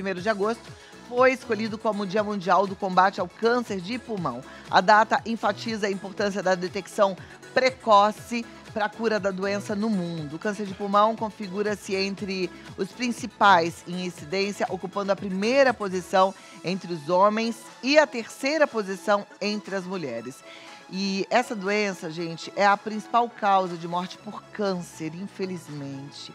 1º de agosto, foi escolhido como o Dia Mundial do Combate ao Câncer de Pulmão. A data enfatiza a importância da detecção precoce para a cura da doença no mundo. O câncer de pulmão configura-se entre os principais em incidência, ocupando a 1ª posição entre os homens e a 3ª posição entre as mulheres. E essa doença, gente, é a principal causa de morte por câncer, infelizmente,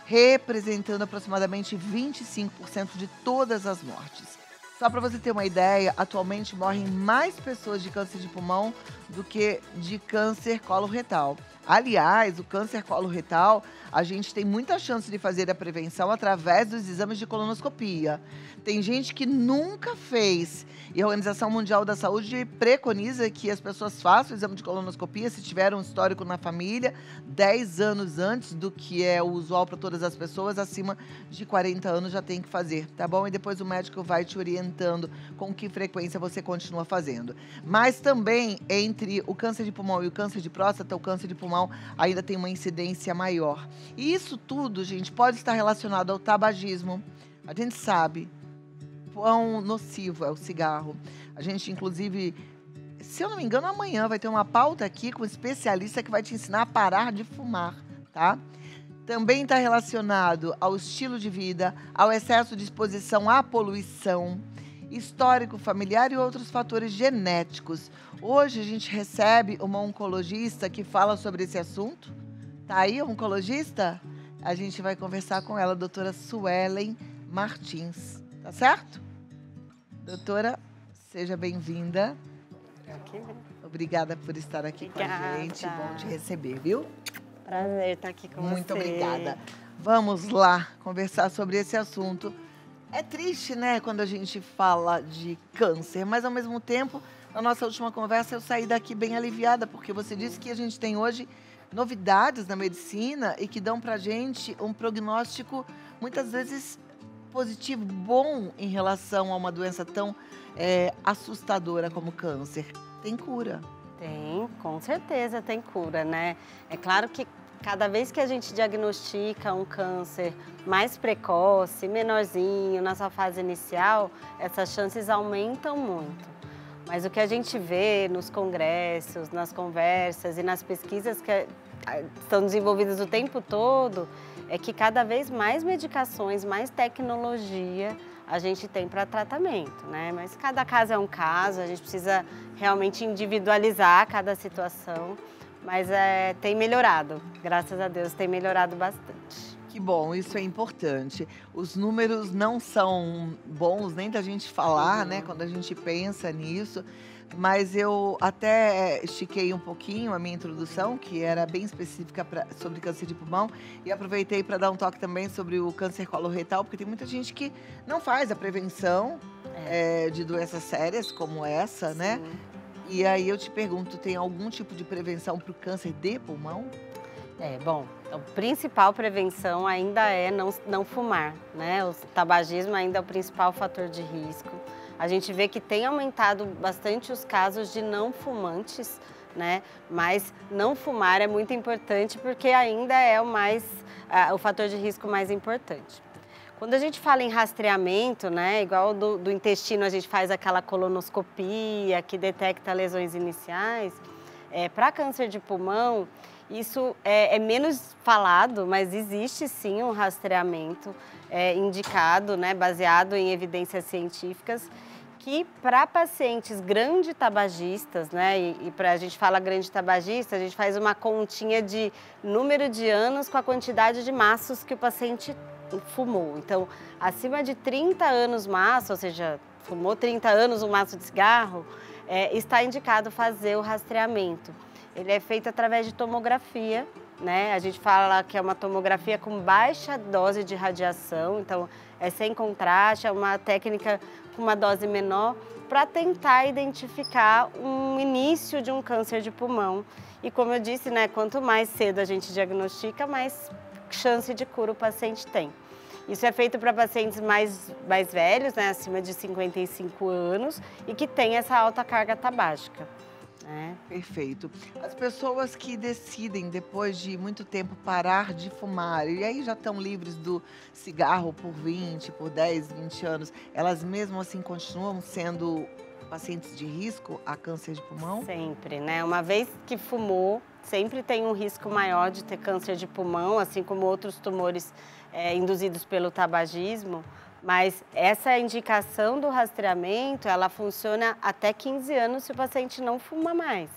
representando aproximadamente 25% de todas as mortes. Só para você ter uma ideia, atualmente morrem mais pessoas de câncer de pulmão do que de câncer coloretal. Aliás, o câncer coloretal, a gente tem muita chance de fazer a prevenção através dos exames de colonoscopia. Tem gente que nunca fez e a Organização Mundial da Saúde preconiza que as pessoas façam o exame de colonoscopia se tiveram um histórico na família 10 anos antes do que é o usual para todas as pessoas, acima de 40 anos já tem que fazer, tá bom? E depois o médico vai te orientando com que frequência você continua fazendo. Mas também entre o câncer de pulmão e o câncer de próstata, o câncer de pulmão ainda tem uma incidência maior. E isso tudo, gente, pode estar relacionado ao tabagismo. A gente sabe quão nocivo é o cigarro. A gente, inclusive, se eu não me engano, amanhã vai ter uma pauta aqui com um especialista que vai te ensinar a parar de fumar, tá? Também está relacionado ao estilo de vida, ao excesso de exposição à poluição, histórico familiar e outros fatores genéticos. Hoje a gente recebe uma oncologista que fala sobre esse assunto. Tá aí a oncologista? A gente vai conversar com ela, a doutora Suelen Martins. Tá certo? Doutora, seja bem-vinda. Obrigada por estar aqui com a gente. Bom te receber, viu? Prazer estar aqui com você. Muito obrigada. Vamos lá conversar sobre esse assunto. É triste, né, quando a gente fala de câncer, mas ao mesmo tempo, na nossa última conversa, eu saí daqui bem aliviada, porque você disse que a gente tem hoje novidades na medicina e que dão pra gente um prognóstico, muitas vezes, positivo, bom em relação a uma doença tão assustadora como câncer. Tem cura? Tem, com certeza tem cura, né? É claro que cada vez que a gente diagnostica um câncer mais precoce, menorzinho, na sua fase inicial, essas chances aumentam muito. Mas o que a gente vê nos congressos, nas conversas e nas pesquisas que estão desenvolvidas o tempo todo, é que cada vez mais medicações, mais tecnologia a gente tem para tratamento, né? Mas cada caso é um caso, a gente precisa realmente individualizar cada situação. Mas tem melhorado, graças a Deus, tem melhorado bastante. Que bom, isso é importante. Os números não são bons nem da gente falar, né, quando a gente pensa nisso, mas eu até estiquei um pouquinho a minha introdução, que era bem específica sobre câncer de pulmão, e aproveitei para dar um toque também sobre o câncer coloretal, porque tem muita gente que não faz a prevenção de doenças sérias como essa, Sim. Né? E aí eu te pergunto, tem algum tipo de prevenção para o câncer de pulmão? Bom, a principal prevenção ainda é não fumar, né? O tabagismo ainda é o principal fator de risco. A gente vê que tem aumentado bastante os casos de não fumantes, né? Mas não fumar é muito importante porque ainda é o fator de risco mais importante. Quando a gente fala em rastreamento, né, igual do intestino, a gente faz aquela colonoscopia que detecta lesões iniciais, para câncer de pulmão, isso é menos falado, mas existe sim um rastreamento indicado, né, baseado em evidências científicas, que para pacientes grande tabagistas, né, e para a gente falar grande tabagista, a gente faz uma continha de número de anos com a quantidade de maços que o paciente fumou. Então, acima de 30 anos maço, ou seja, fumou 30 anos um maço de cigarro, está indicado fazer o rastreamento. Ele é feito através de tomografia, né? A gente fala que é uma tomografia com baixa dose de radiação, então é sem contraste, é uma técnica com uma dose menor para tentar identificar um início de um câncer de pulmão. E como eu disse, né, quanto mais cedo a gente diagnostica, mais chance de cura o paciente tem. Isso é feito para pacientes mais velhos, né, acima de 55 anos, e que tem essa alta carga tabágica. né? Perfeito. As pessoas que decidem, depois de muito tempo, parar de fumar, e aí já estão livres do cigarro por 20, por 10, 20 anos, elas mesmo assim continuam sendo pacientes de risco a câncer de pulmão? Sempre, né? Uma vez que fumou, sempre tem um risco maior de ter câncer de pulmão, assim como outros tumores induzidos pelo tabagismo. Mas essa indicação do rastreamento, ela funciona até 15 anos se o paciente não fuma mais,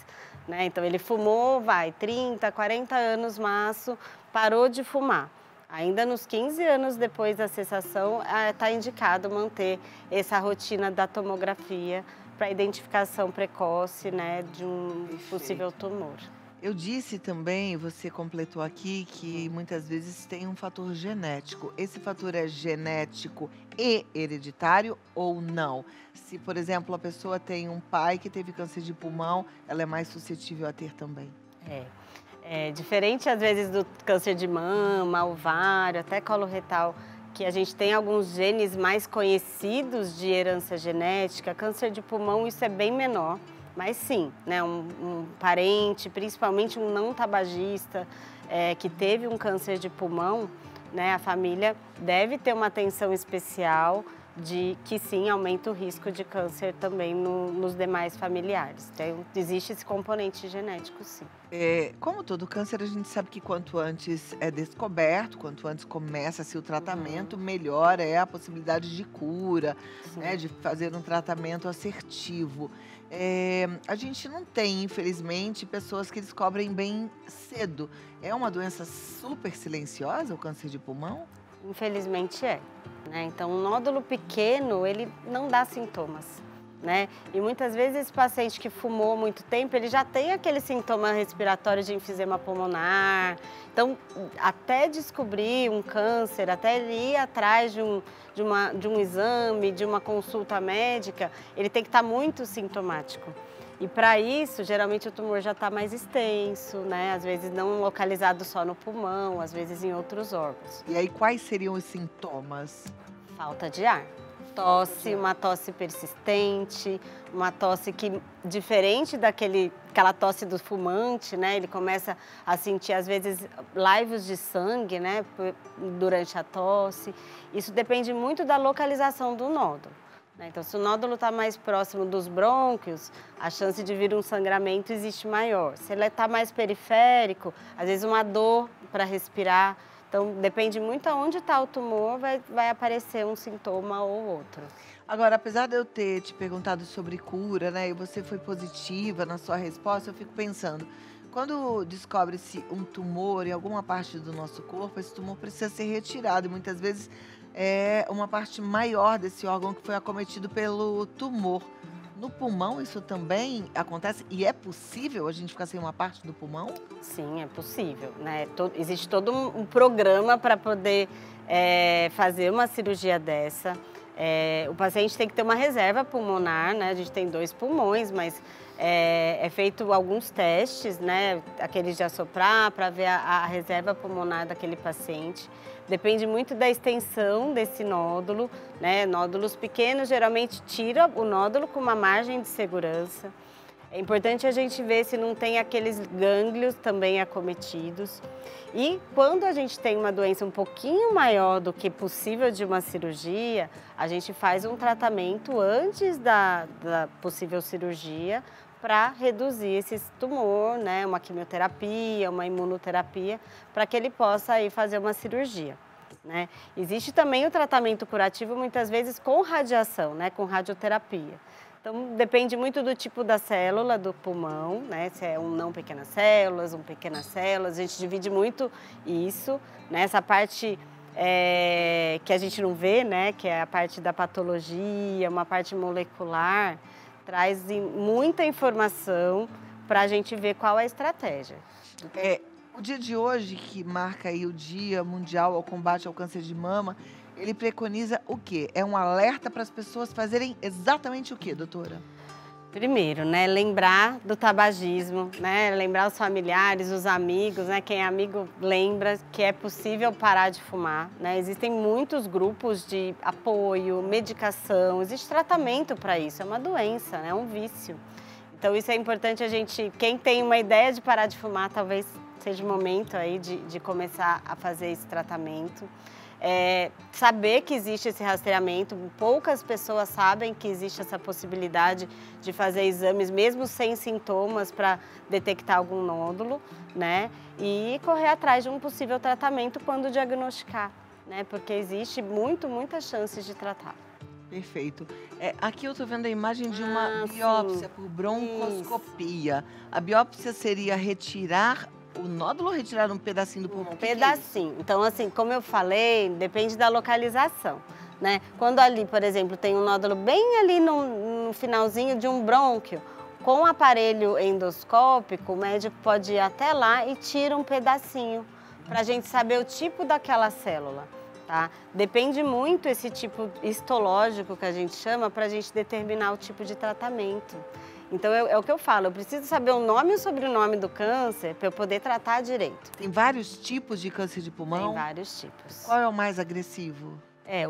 né? Então, ele fumou, 30, 40 anos maço, parou de fumar. Ainda nos 15 anos depois da cessação, está indicado manter essa rotina da tomografia para identificação precoce, né, de um possível tumor. Eu disse também, você completou aqui, que muitas vezes tem um fator genético. Esse fator é genético e hereditário ou não? Se, por exemplo, a pessoa tem um pai que teve câncer de pulmão, ela é mais suscetível a ter também. É diferente às vezes do câncer de mama, ovário, até colo retal, que a gente tem alguns genes mais conhecidos de herança genética. Câncer de pulmão, isso é bem menor. Mas sim, né, um parente, principalmente um não tabagista, que teve um câncer de pulmão, né, a família deve ter uma atenção especial de que sim, aumenta o risco de câncer também nos demais familiares. Então, existe esse componente genético, sim. Como todo câncer, a gente sabe que quanto antes é descoberto, quanto antes começa-se o tratamento, melhor é a possibilidade de cura, né, de fazer um tratamento assertivo. A gente não tem, infelizmente, pessoas que descobrem bem cedo. É uma doença super silenciosa, o câncer de pulmão? Infelizmente é, né? Então, um nódulo pequeno, ele não dá sintomas, né? E muitas vezes esse paciente que fumou muito tempo, ele já tem aquele sintoma respiratório de enfisema pulmonar. Então, até descobrir um câncer, até ele ir atrás de um exame, de uma consulta médica, ele tem que estar muito sintomático. E para isso, geralmente o tumor já está mais extenso, né? Às vezes não localizado só no pulmão, às vezes em outros órgãos. E aí, quais seriam os sintomas? Falta de ar. Tosse, uma tosse persistente, uma tosse que, diferente daquela tosse do fumante, né? Ele começa a sentir, às vezes, laivos de sangue, né? Durante a tosse. Isso depende muito da localização do nódulo. Então, se o nódulo está mais próximo dos brônquios, a chance de vir um sangramento existe maior. Se ele está mais periférico, às vezes uma dor para respirar. Então, depende muito aonde está o tumor, vai aparecer um sintoma ou outro. Agora, apesar de eu ter te perguntado sobre cura, né, e você foi positiva na sua resposta, eu fico pensando, quando descobre-se um tumor em alguma parte do nosso corpo, esse tumor precisa ser retirado e muitas vezes é uma parte maior desse órgão que foi acometido pelo tumor. No pulmão isso também acontece e é possível a gente ficar sem uma parte do pulmão? Sim, é possível, né? Existe todo um programa para poder fazer uma cirurgia dessa. O paciente tem que ter uma reserva pulmonar, né? A gente tem 2 pulmões, mas é feito alguns testes, né? Aqueles de assoprar para ver a reserva pulmonar daquele paciente. Depende muito da extensão desse nódulo, né? Nódulos pequenos geralmente tira o nódulo com uma margem de segurança. É importante a gente ver se não tem aqueles gânglios também acometidos. E quando a gente tem uma doença um pouquinho maior do que possível de uma cirurgia, a gente faz um tratamento antes da possível cirurgia para reduzir esse tumor, né? Uma quimioterapia, uma imunoterapia, para que ele possa aí fazer uma cirurgia, né? Existe também o tratamento curativo, muitas vezes com radiação, né? Com radioterapia. Então, depende muito do tipo da célula do pulmão, né? Se é um não pequenas células, um pequenas células, a gente divide muito isso, né? Essa parte que a gente não vê, né? Que é a parte da patologia, uma parte molecular, traz muita informação para a gente ver qual é a estratégia. O dia de hoje, que marca aí o Dia Mundial ao Combate ao Câncer de Mama, ele preconiza o quê? É um alerta para as pessoas fazerem exatamente o quê, doutora? Primeiro, né, lembrar do tabagismo, né, lembrar os familiares, os amigos, né, quem é amigo lembra que é possível parar de fumar, né, existem muitos grupos de apoio, medicação, existe tratamento para isso, é uma doença, né, é um vício. Então isso é importante a gente, quem tem uma ideia de parar de fumar, talvez seja o momento aí de começar a fazer esse tratamento. Saber que existe esse rastreamento, poucas pessoas sabem que existe essa possibilidade de fazer exames mesmo sem sintomas para detectar algum nódulo, né? E correr atrás de um possível tratamento quando diagnosticar, né? Porque existe muitas chances de tratar. Perfeito. Aqui eu estou vendo a imagem de uma biópsia por broncoscopia. A biópsia seria retirar o nódulo ou retirar um pedacinho do pulmão? Um pedacinho. Então, assim, como eu falei, depende da localização, né? Quando ali, por exemplo, tem um nódulo bem ali no finalzinho de um brônquio, com o aparelho endoscópico, o médico pode ir até lá e tira um pedacinho, para a gente saber o tipo daquela célula, tá? Depende muito esse tipo histológico que a gente chama para a gente determinar o tipo de tratamento. Então, é o que eu falo, eu preciso saber o nome e o sobrenome do câncer para eu poder tratar direito. Tem vários tipos de câncer de pulmão? Tem vários tipos. Qual é o mais agressivo?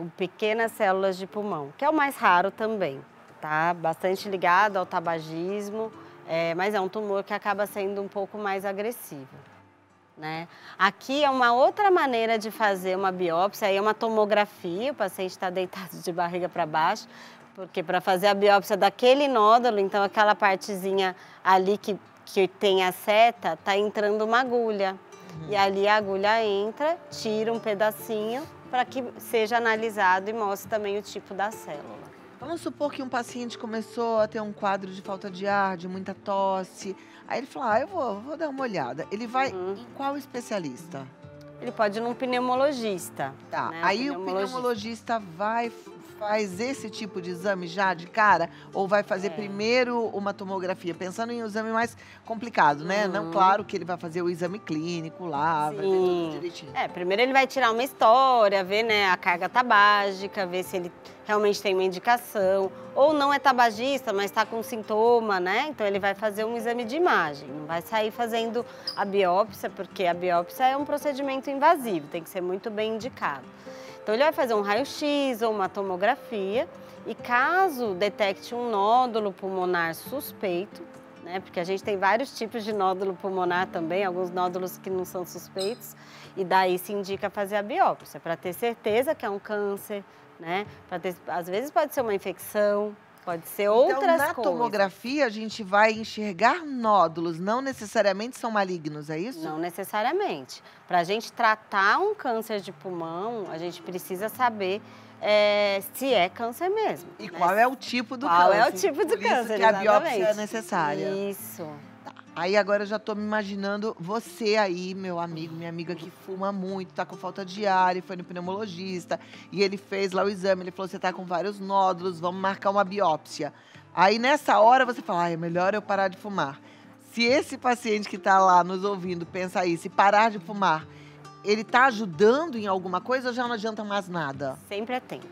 O pequenas células de pulmão, que é o mais raro também, tá? Bastante ligado ao tabagismo, mas é um tumor que acaba sendo um pouco mais agressivo, né? Aqui é uma outra maneira de fazer uma biópsia, aí é uma tomografia, o paciente está deitado de barriga para baixo, porque para fazer a biópsia daquele nódulo, então aquela partezinha ali que tem a seta, está entrando uma agulha. E ali a agulha entra, tira um pedacinho para que seja analisado e mostre também o tipo da célula. Vamos supor que um paciente começou a ter um quadro de falta de ar, de muita tosse. Aí ele fala, eu vou dar uma olhada. Ele vai em qual especialista? Ele pode ir num pneumologista. Tá, né? aí o pneumologista faz esse tipo de exame já de cara? Ou vai fazer primeiro uma tomografia? Pensando em um exame mais complicado, né? Não, claro que ele vai fazer o exame clínico lá, vai ver tudo direitinho. Primeiro ele vai tirar uma história, ver, né, a carga tabágica, ver se ele realmente tem uma indicação. Ou não é tabagista, mas está com sintoma, né? Então ele vai fazer um exame de imagem. Não vai sair fazendo a biópsia, porque a biópsia é um procedimento invasivo, tem que ser muito bem indicado. Então ele vai fazer um raio-x ou uma tomografia e caso detecte um nódulo pulmonar suspeito, né, porque a gente tem vários tipos de nódulo pulmonar também, alguns nódulos que não são suspeitos, e daí se indica fazer a biópsia, para ter certeza que é um câncer, né, às vezes pode ser uma infecção, pode ser outras coisas. Então, na tomografia, a gente vai enxergar nódulos, não necessariamente são malignos, é isso? Não necessariamente. Para a gente tratar um câncer de pulmão, a gente precisa saber se é câncer mesmo. E qual é o tipo do câncer. Qual é o tipo do câncer, isso que a biópsia é necessária. Isso. Tá. Aí agora eu já tô me imaginando você aí, meu amigo, minha amiga que fuma muito, tá com falta de ar e foi no pneumologista e ele fez lá o exame, ele falou, você tá com vários nódulos, vamos marcar uma biópsia. Aí nessa hora você fala, é melhor eu parar de fumar. Se esse paciente que tá lá nos ouvindo pensa aí, se parar de fumar, ele tá ajudando em alguma coisa ou já não adianta mais nada? Sempre é tempo.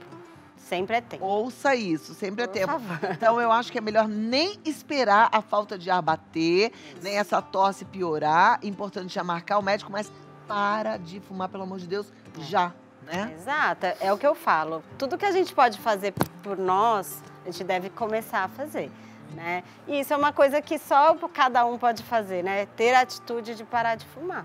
Sempre é tempo. Ouça isso, sempre é tempo. Favor. Então, eu acho que é melhor nem esperar a falta de ar bater, nem essa tosse piorar. Importante já marcar o médico, mas para de fumar, pelo amor de Deus, já, né? Exato, é o que eu falo. Tudo que a gente pode fazer por nós, a gente deve começar a fazer, né? E isso é uma coisa que só cada um pode fazer, né? Ter a atitude de parar de fumar,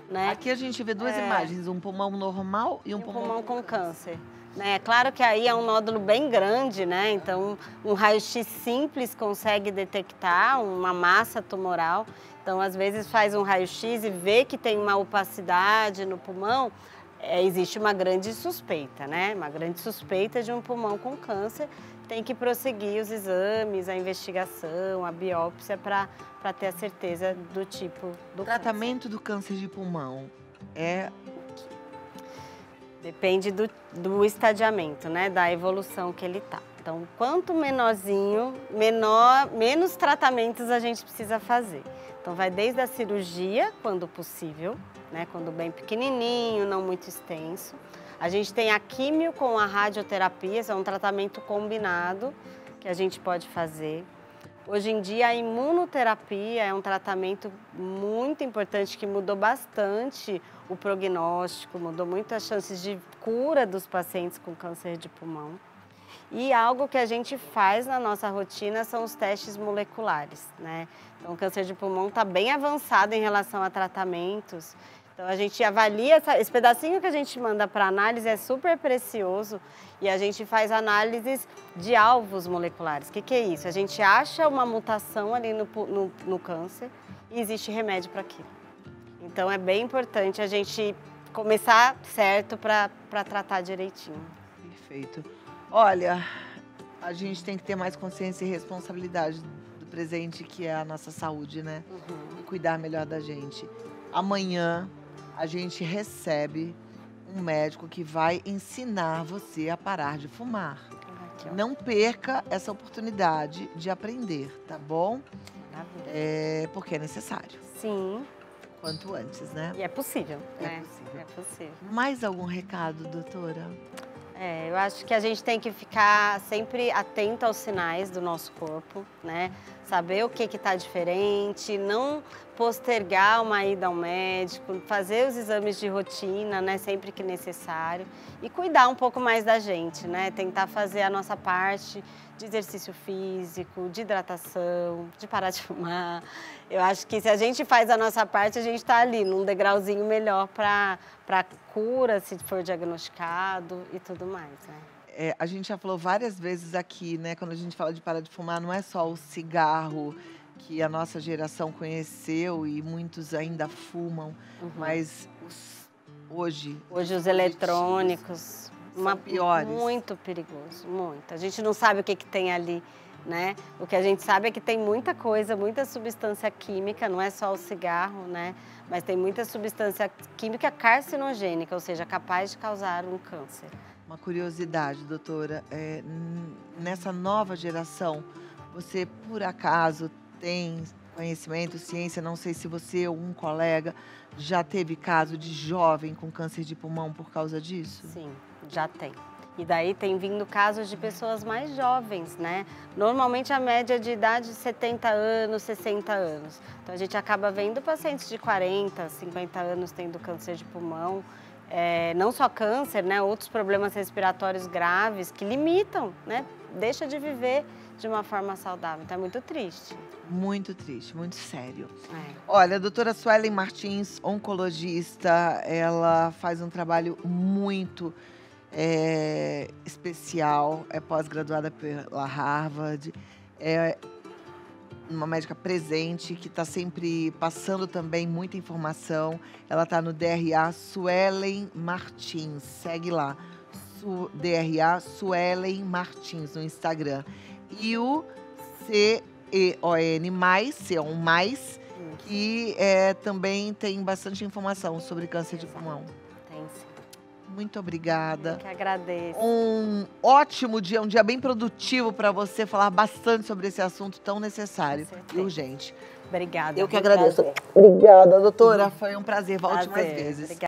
né? Aqui a gente vê duas imagens, um pulmão normal e um pulmão com câncer. É claro que aí é um nódulo bem grande, né? Então, um raio-x simples consegue detectar uma massa tumoral. Então, às vezes faz um raio-x e vê que tem uma opacidade no pulmão, existe uma grande suspeita, né? Uma grande suspeita de um pulmão com câncer. Tem que prosseguir os exames, a investigação, a biópsia para ter a certeza do tipo do tratamento do câncer de pulmão depende do estadiamento, né? Da evolução que ele tá. Então, quanto menorzinho, menos tratamentos a gente precisa fazer. Então, vai desde a cirurgia, quando possível, né? Quando bem pequenininho, não muito extenso. A gente tem a químio com a radioterapia, isso é um tratamento combinado que a gente pode fazer. Hoje em dia, a imunoterapia é um tratamento muito importante que mudou bastante o prognóstico, mudou muito as chances de cura dos pacientes com câncer de pulmão. E algo que a gente faz na nossa rotina são os testes moleculares, né? Então, o câncer de pulmão está bem avançado em relação a tratamentos. Então, a gente avalia, esse pedacinho que a gente manda para análise é super precioso e a gente faz análises de alvos moleculares. O que é isso? A gente acha uma mutação ali no câncer e existe remédio para aquilo. Então, é bem importante a gente começar certo para tratar direitinho. Perfeito. Olha, a gente tem que ter mais consciência e responsabilidade do presente, que é a nossa saúde, né? E cuidar melhor da gente. Amanhã a gente recebe um médico que vai ensinar você a parar de fumar. Aqui, ó. Não perca essa oportunidade de aprender, tá bom? Maravilha. Porque é necessário. Sim. Quanto antes, né? E é possível, né? Possível. É possível. Mais algum recado, doutora? Eu acho que a gente tem que ficar sempre atento aos sinais do nosso corpo, né? Saber o que está diferente, não postergar uma ida ao médico, fazer os exames de rotina, né? Sempre que necessário e cuidar um pouco mais da gente, né? Tentar fazer a nossa parte de exercício físico, de hidratação, de parar de fumar. Eu acho que se a gente faz a nossa parte, a gente está ali num degrauzinho melhor para cura, se for diagnosticado e tudo mais, né? A gente já falou várias vezes aqui, né? Quando a gente fala de parar de fumar, não é só o cigarro que a nossa geração conheceu e muitos ainda fumam, mas hoje os eletrônicos, são piores. Muito perigoso, muito. A gente não sabe o que tem ali, né? O que a gente sabe é que tem muita coisa, muita substância química, não é só o cigarro, né? Mas tem muita substância química carcinogênica, ou seja, capaz de causar um câncer. Uma curiosidade, doutora, nessa nova geração, você por acaso tem conhecimento, ciência, não sei se você ou um colega já teve caso de jovem com câncer de pulmão por causa disso? Sim, já tem. E daí tem vindo casos de pessoas mais jovens, né? Normalmente a média de idade de 70 anos, 60 anos. Então a gente acaba vendo pacientes de 40, 50 anos tendo câncer de pulmão. Não só câncer, né? Outros problemas respiratórios graves que limitam, né? Deixa de viver de uma forma saudável. Então é muito triste. Muito triste, muito sério. Olha, a doutora Suelen Martins, oncologista, ela faz um trabalho muito especial, é pós-graduada pela Harvard, é uma médica presente, que está sempre passando também muita informação. Ela está no DRA Suelen Martins, segue lá, DRA Suelen Martins no Instagram. E o CEON+, que também tem bastante informação sobre câncer de pulmão. Tem sim. Muito obrigada. Eu que agradeço. Um ótimo dia, um dia bem produtivo para você falar bastante sobre esse assunto tão necessário e urgente. Obrigada. Eu que agradeço. Obrigada, doutora. Foi um prazer. Volte mais vezes. Obrigada.